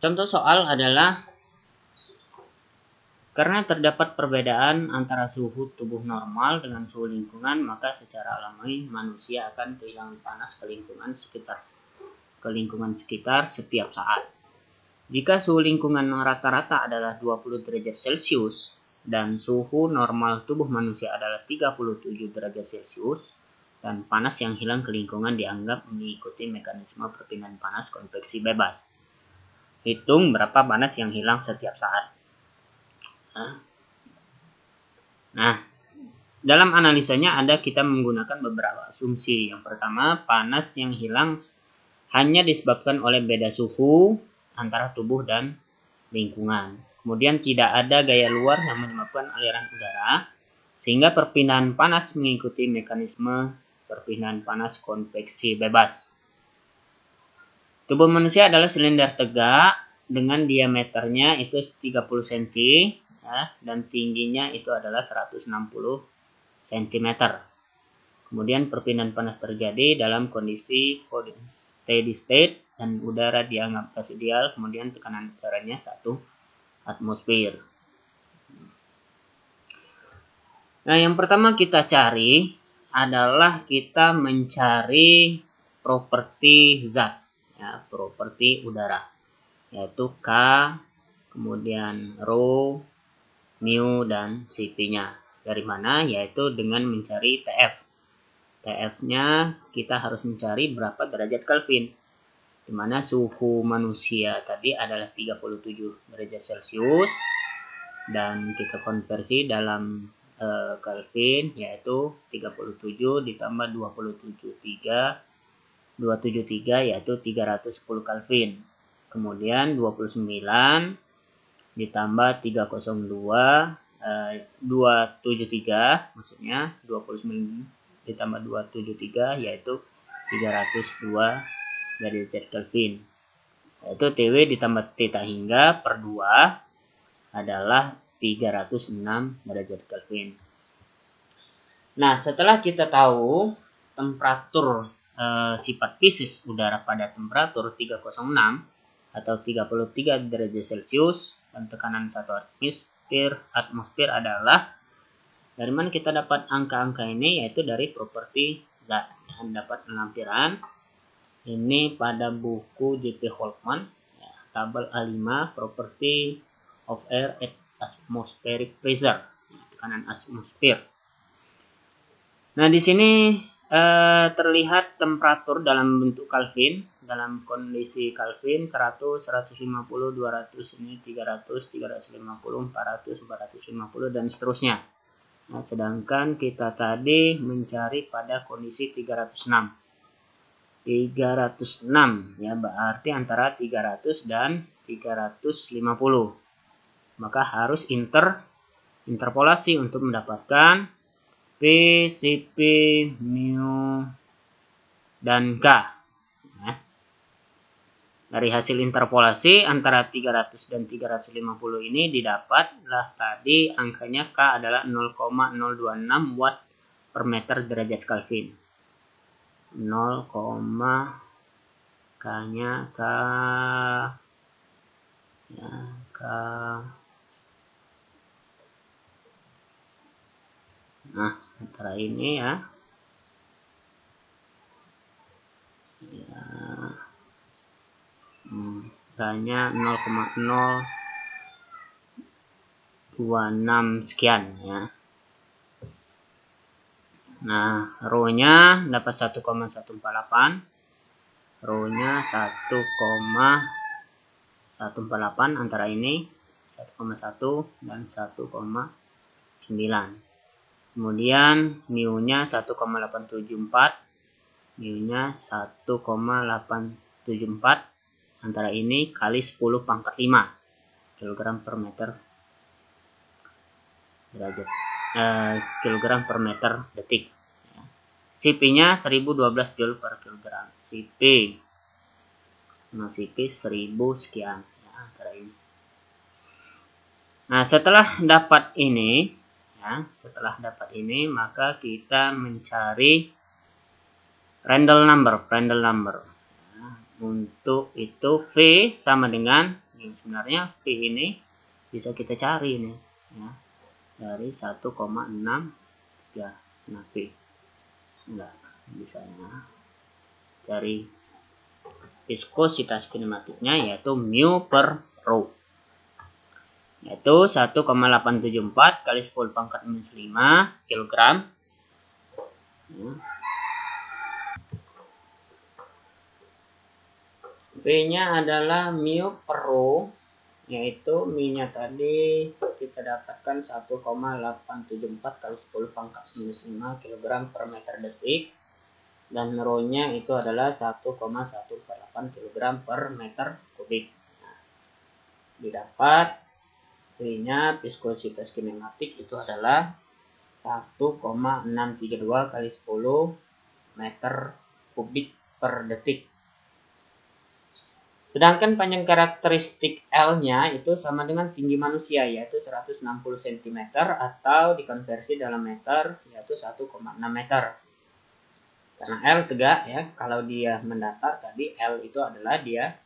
Contoh soal adalah karena terdapat perbedaan antara suhu tubuh normal dengan suhu lingkungan, maka secara alami manusia akan kehilangan panas ke lingkungan sekitar setiap saat. Jika suhu lingkungan rata-rata adalah 20 derajat Celcius dan suhu normal tubuh manusia adalah 37 derajat Celcius, dan panas yang hilang ke lingkungan dianggap mengikuti mekanisme perpindahan panas konveksi bebas. Hitung berapa panas yang hilang setiap saat. Nah, dalam analisanya kita menggunakan beberapa asumsi. Yang pertama, panas yang hilang hanya disebabkan oleh beda suhu antara tubuh dan lingkungan. Kemudian tidak ada gaya luar yang menyebabkan aliran udara, sehingga perpindahan panas mengikuti mekanisme perpindahan panas konveksi bebas. Tubuh manusia adalah silinder tegak dengan diameternya itu 30 cm dan tingginya itu adalah 160 cm. Kemudian perpindahan panas terjadi dalam kondisi steady state dan udara dianggap gas ideal, kemudian tekanan udaranya 1 atmosfer. Nah, yang pertama kita cari adalah kita mencari properti zat, properti udara, yaitu K, kemudian rho, mu, dan Cp-nya. Dari mana? Yaitu dengan mencari TF. TF-nya kita harus mencari berapa derajat Kelvin, di mana suhu manusia tadi adalah 37 derajat Celcius, dan kita konversi dalam Kelvin, yaitu 37 ditambah 273 yaitu 310 Kelvin. Kemudian 29 ditambah 273, maksudnya 29 ditambah 273 yaitu 302 derajat Kelvin. Yaitu TW ditambah theta hingga per 2 adalah 306 derajat Kelvin. Nah, setelah kita tahu temperatur sifat fisis udara pada temperatur 306 atau 33 derajat Celcius dan tekanan 1 atmosfer adalah, dari mana kita dapat angka-angka ini? Yaitu dari properti zat. Dapat lampiran ini pada buku J.P. Holtzman, tabel A5, property of air at atmospheric pressure, tekanan atmosfer. Nah, di sini terlihat temperatur dalam bentuk Kelvin, dalam kondisi Kelvin 100, 150, 200, ini 300, 350, 400, 450 dan seterusnya. Nah, sedangkan kita tadi mencari pada kondisi 306. 306 ya, berarti antara 300 dan 350. Maka harus interpolasi untuk mendapatkan P, Cp, mu, dan K. Dari hasil interpolasi antara 300 dan 350 ini didapatlah tadi angkanya K adalah 0,026 watt per meter derajat Kelvin. 0, K-nya K, ya, K. Nah, antara ini ya. K-nya 0,026 sekian ya. Nah, rho-nya dapat 1,148. Rho-nya 1,148 antara ini 1,1 dan 1,9. Kemudian mu-nya 1,874, mu-nya 1,874 antara ini kali 10 pangkat 5 kg per meter derajat kilogram per meter detik. Cp-nya 1012 Joule per kilogram. Cp 1000 sekian ya, antara ini. Nah, setelah dapat ini maka kita mencari Prandtl number. Untuk itu V sama dengan Yang sebenarnya P ini bisa kita cari nih ya, dari 1,6 ya. Nah, P enggak bisa ya, cari viskositas kinematiknya yaitu mu per rho, yaitu 1,874 kali 10 pangkat minus 5 kg ya. V nya adalah mu per rho, yaitu mu-nya tadi kita dapatkan 1,874 kali 10 pangkat minus 5 kg per meter detik, dan rho-nya itu adalah 1,148 kg per meter kubik. Nah, didapat V-nya viskositas kinematik itu adalah 1,632 kali 10 meter kubik per detik. Sedangkan panjang karakteristik L-nya itu sama dengan tinggi manusia, yaitu 160 cm, atau dikonversi dalam meter yaitu 1,6 meter. Karena L tegak ya, kalau dia mendatar tadi L itu adalah dia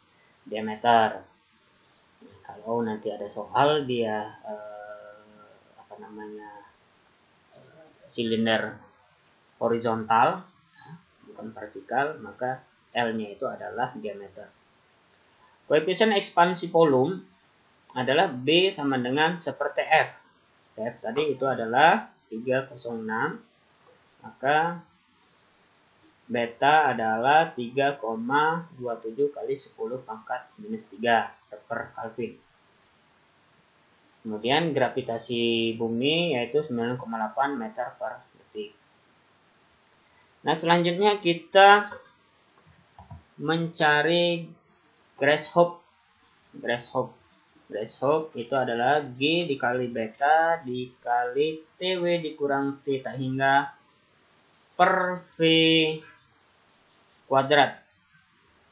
diameter. Nah, kalau nanti ada soal dia silinder horizontal bukan vertikal, maka L-nya itu adalah diameter. Koefisien ekspansi volume adalah B sama dengan seperti F. F tadi itu adalah 306, maka beta adalah 3,27 kali 10 pangkat minus 3 seper Kelvin. Kemudian gravitasi bumi yaitu 9,8 meter per detik. Nah, selanjutnya kita mencari Grashof. Grashof itu adalah G dikali beta dikali TW dikurang T tak hingga per V kuadrat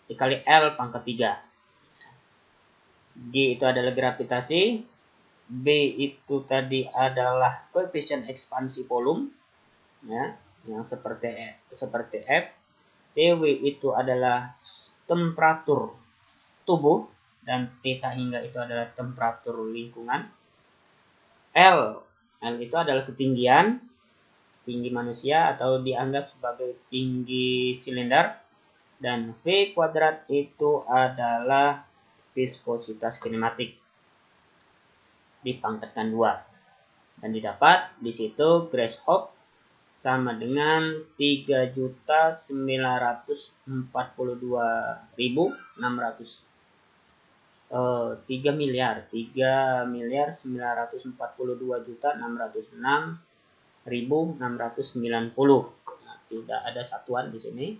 dikali L pangkat 3. G itu adalah gravitasi, B itu tadi adalah koefisien ekspansi volume ya, yang seperti F. TW itu adalah temperatur tubuh, dan theta hingga itu adalah temperatur lingkungan. L itu adalah ketinggian, tinggi manusia atau dianggap sebagai tinggi silinder, dan V kuadrat itu adalah viskositas kinematik dipangkatkan 2, dan didapat di situ Grashof sama dengan 3.942.600 3.942.606.690. Nah, tidak ada satuan di sini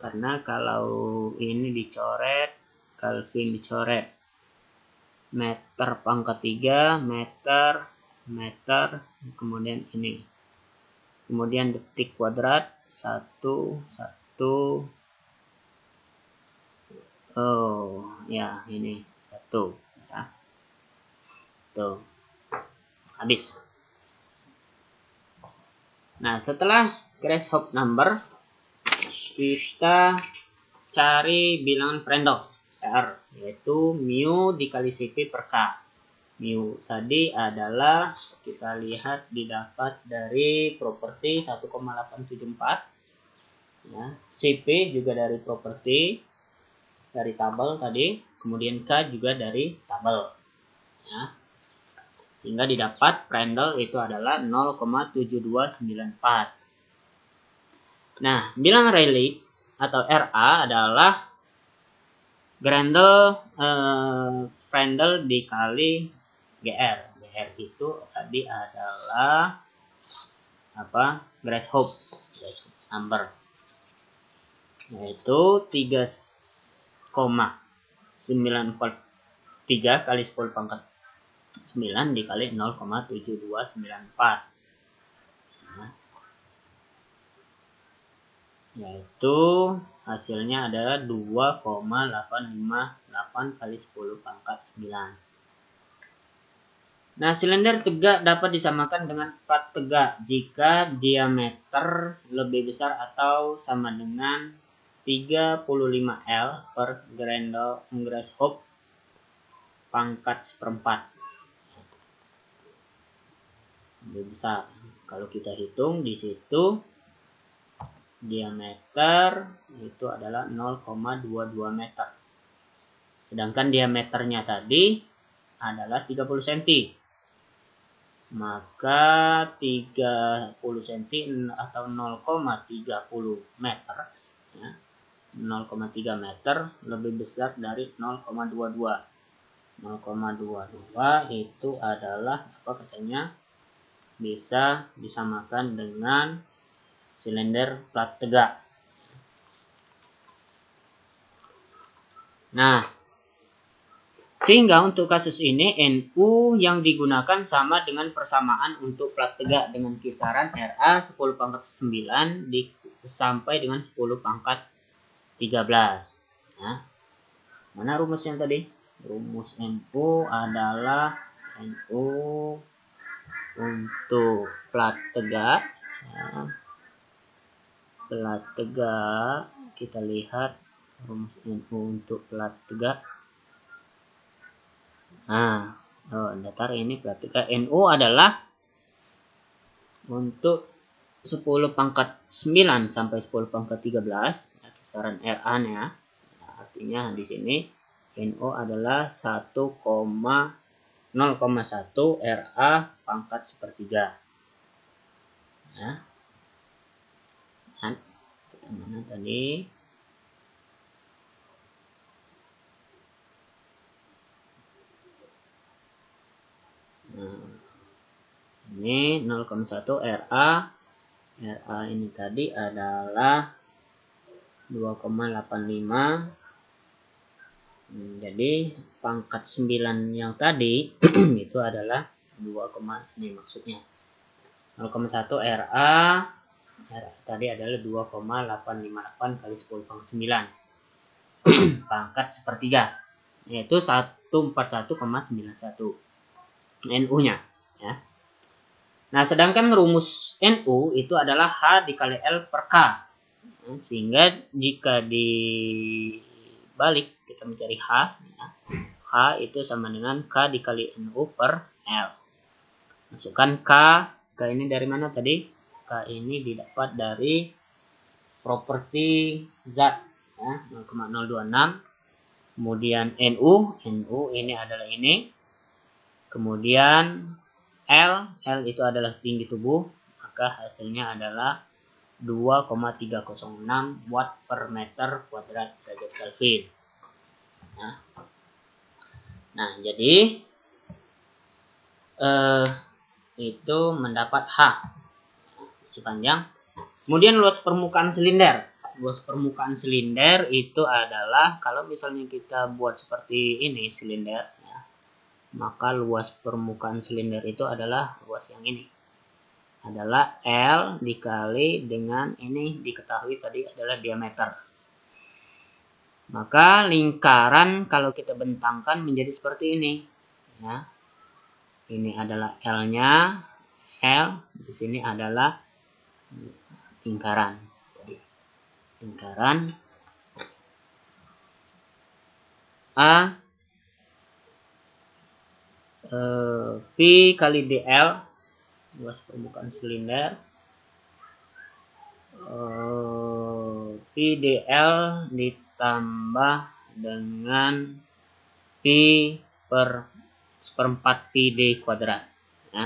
karena kalau ini dicoret, Kelvin dicoret, meter pangkat 3, meter, kemudian ini, kemudian detik kuadrat 1. Oh ya, ini 1 ya. Tuh, habis. Nah, setelah Grashof number, kita cari bilangan Prandtl R, yaitu mu dikali Cp per K. Mu tadi adalah kita lihat didapat dari properti 1,874 ya. Cp juga dari properti dari tabel tadi, kemudian K juga dari tabel ya, sehingga didapat Prandtl itu adalah 0,7294. Nah, bilangan Rayleigh atau RA adalah Prandtl dikali GR. GR itu tadi adalah apa? Grashof number, yaitu 3,943 kali 10 pangkat 9 dikali 0,7294. Nah, yaitu hasilnya adalah 2,858 kali 10 pangkat 9. Nah, silinder tegak dapat disamakan dengan plat tegak jika diameter lebih besar atau sama dengan 35 L per Grashof pangkat seperempat. Lebih besar. Kalau kita hitung di situ diameter itu adalah 0,22 meter. Sedangkan diameternya tadi adalah 30 cm. Maka 30 cm atau 0,30 meter ya, 0,3 meter lebih besar dari 0,22. 0,22 itu adalah apa katanya? Bisa disamakan dengan silinder plat tegak. Nah, sehingga untuk kasus ini NU yang digunakan sama dengan persamaan untuk plat tegak dengan kisaran RA 10 pangkat 9 sampai dengan 10 pangkat 13. Nah, mana rumusnya tadi? Rumus NU adalah NU untuk plat tegak. Ya, plat tegak, kita lihat rumus NU untuk plat tegak. Nah, datar ini plat tegak NU adalah untuk 10 pangkat 9 sampai 10 pangkat 13, ya, kisaran RA-nya. Ya, artinya di sini NU adalah 0,1 RA pangkat sepertiga. Ya. Kita mana tadi? Nah, ini 0,1 RA. RA ini tadi adalah 2,85. Jadi pangkat 9 yang tadi itu adalah 2, ini maksudnya 0,1 RA. RA tadi adalah 2,858 kali 10 pangkat 9 pangkat sepertiga, yaitu 141,91 NU-nya ya. Nah, sedangkan rumus NU itu adalah H dikali L per K. Sehingga jika dibalik kita mencari H, ya, H itu sama dengan K dikali NU per L. Masukkan K ini dari mana tadi? K ini didapat dari properti zat ya, 0,026. Kemudian NU ini adalah ini. Kemudian L itu adalah tinggi tubuh, maka hasilnya adalah 2,306 watt per meter kuadrat derajat Kelvin. Nah, jadi itu mendapat H sepanjang. Kemudian luas permukaan silinder. Luas permukaan silinder itu adalah kalau misalnya kita buat seperti ini silinder, ya, maka luas permukaan silinder itu adalah luas yang ini. Adalah L dikali dengan ini diketahui tadi adalah diameter. Maka lingkaran kalau kita bentangkan menjadi seperti ini. Ya. Ini adalah L-nya. L di sini adalah lingkaran. Jadi, lingkaran A P kali DL, luas permukaan silinder, PDL ditambah dengan P per seperempat PD kuadrat, ya.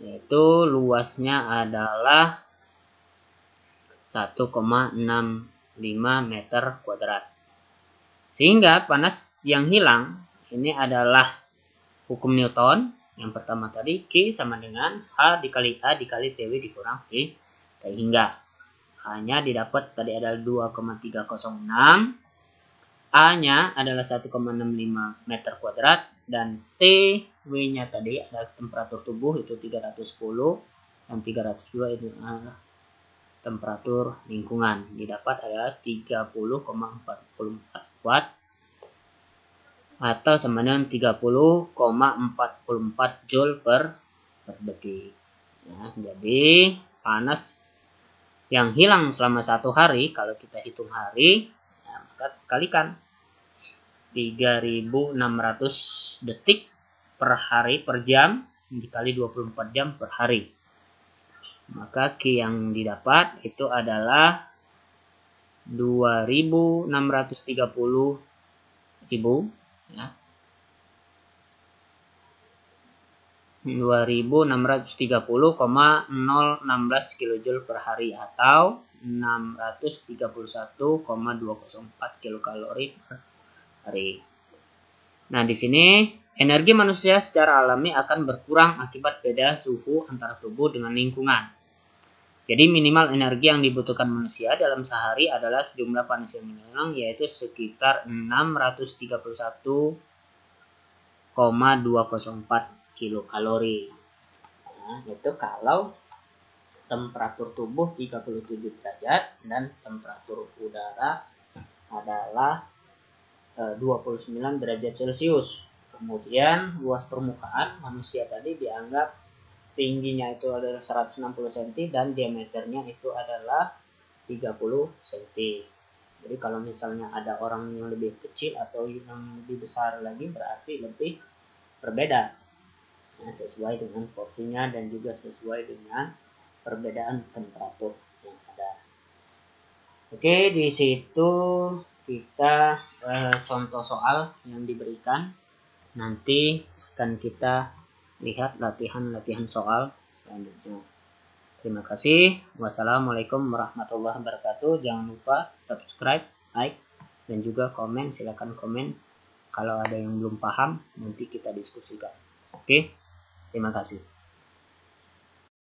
Yaitu luasnya adalah 1,65 meter kuadrat. Sehingga panas yang hilang ini adalah hukum Newton. Yang pertama tadi Q sama dengan H dikali A dikali TW dikurang T hingga H-nya didapat tadi adalah 2,306, A-nya adalah 1,65 meter kuadrat, dan TW-nya tadi adalah temperatur tubuh itu 310 dan 302 itu adalah temperatur lingkungan. Didapat adalah 30,44 watt atau sama dengan 30,44 joule per detik. Ya, jadi panas yang hilang selama 1 hari, kalau kita hitung hari, ya, maka kalikan 3.600 detik per hari per jam dikali 24 jam per hari. Maka Q yang didapat itu adalah 2.630.000 ya. 2.630,016 kJ per hari atau 631,204 kilokalori per hari. Nah, di sini energi manusia secara alami akan berkurang akibat beda suhu antara tubuh dengan lingkungan. Jadi minimal energi yang dibutuhkan manusia dalam sehari adalah sejumlah panas yang hilang, yaitu sekitar 631,204 kilokalori. Nah, itu kalau temperatur tubuh 37 derajat dan temperatur udara adalah 29 derajat Celcius. Kemudian luas permukaan manusia tadi dianggap tingginya itu adalah 160 cm dan diameternya itu adalah 30 cm. Jadi kalau misalnya ada orang yang lebih kecil atau yang lebih besar lagi berarti lebih berbeda. Nah, sesuai dengan porsinya dan juga sesuai dengan perbedaan temperatur yang ada. Oke, di situ kita contoh soal yang diberikan. Nanti akan kita lihat latihan-latihan soal selanjutnya. Terima kasih. Wassalamualaikum warahmatullahi wabarakatuh. Jangan lupa subscribe, like, dan juga komen. Silakan komen kalau ada yang belum paham, nanti kita diskusikan. Oke, terima kasih.